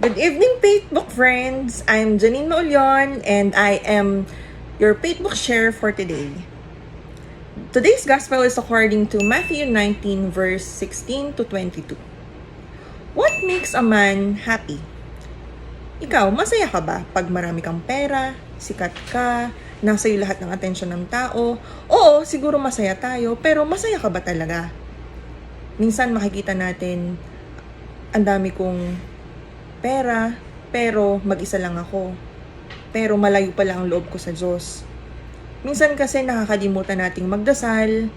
Good evening, Facebook friends! I'm Janine Maulyon and I am your Facebook share for today. Today's Gospel is according to Matthew 19 verse 16 to 22. What makes a man happy? Ikaw, masaya ka ba pag marami kang pera, sikat ka, nasa iyo lahat ng atensyon ng tao? Oo, siguro masaya tayo, pero masaya ka ba talaga? Minsan makikita natin, ang dami kong pera, pero mag-isa lang ako. Pero malayo pala ang loob ko sa Diyos. Minsan kasi nakakalimutan nating magdasal,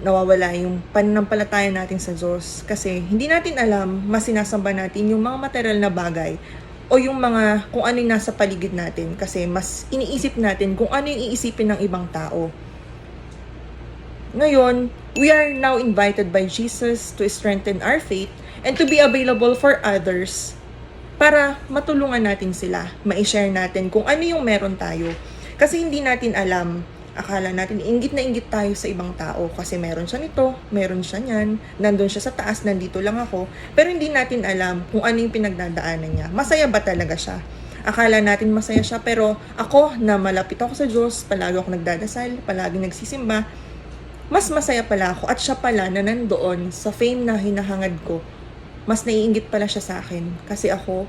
nawawala yung pananampalataya natin sa Diyos kasi hindi natin alam, mas sinasamba natin yung mga material na bagay o yung mga kung ano yung nasa paligid natin kasi mas iniisip natin kung ano yung iisipin ng ibang tao. Ngayon, we are now invited by Jesus to strengthen our faith and to be available for others para matulungan natin sila, ma-share natin kung ano yung meron tayo. Kasi hindi natin alam, akala natin inggit na inggit tayo sa ibang tao kasi meron siya nito, meron siya niyan, nandun siya sa taas, nandito lang ako. Pero hindi natin alam kung ano yung pinagdadaanan niya. Masaya ba talaga siya? Akala natin masaya siya, pero ako na malapit ako sa Diyos, palagi ako nagdadasal, palagi nagsisimba, mas masaya pala ako at siya pala na nandoon sa fame na hinahangad ko. Mas naiinggit pala siya sa akin kasi ako,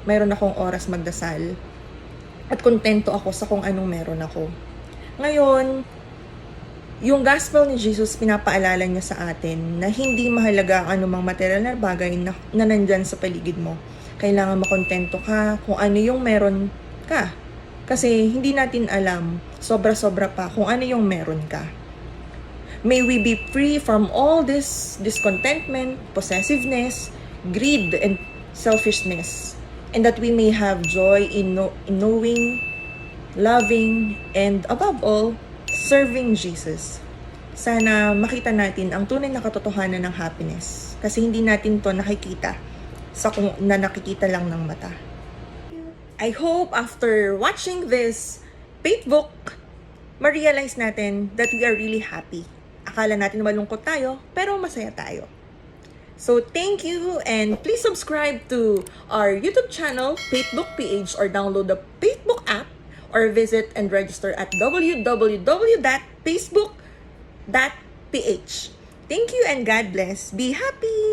mayroon akong oras magdasal at kontento ako sa kung anong meron ako. Ngayon, yung gospel ni Jesus, pinapaalala niya sa atin na hindi mahalaga ang anumang material na bagay na nandyan sa paligid mo. Kailangan makontento ka kung ano yung meron ka. Kasi hindi natin alam, sobra-sobra pa kung ano yung meron ka. May we be free from all this discontentment, possessiveness, greed, and selfishness, and that we may have joy in knowing, loving, and above all, serving Jesus. Sana makita natin ang tunay na katotohanan ng happiness kasi hindi natin to nakikita sa kung na nakikita lang ng mata. I hope after watching this Facebook, ma-realize natin that we are really happy. Akala natin malungkot tayo, pero masaya tayo. So thank you and please subscribe to our YouTube channel, Facebook PH, or download the Facebook app or visit and register at www.facebook.ph. Thank you and God bless. Be happy!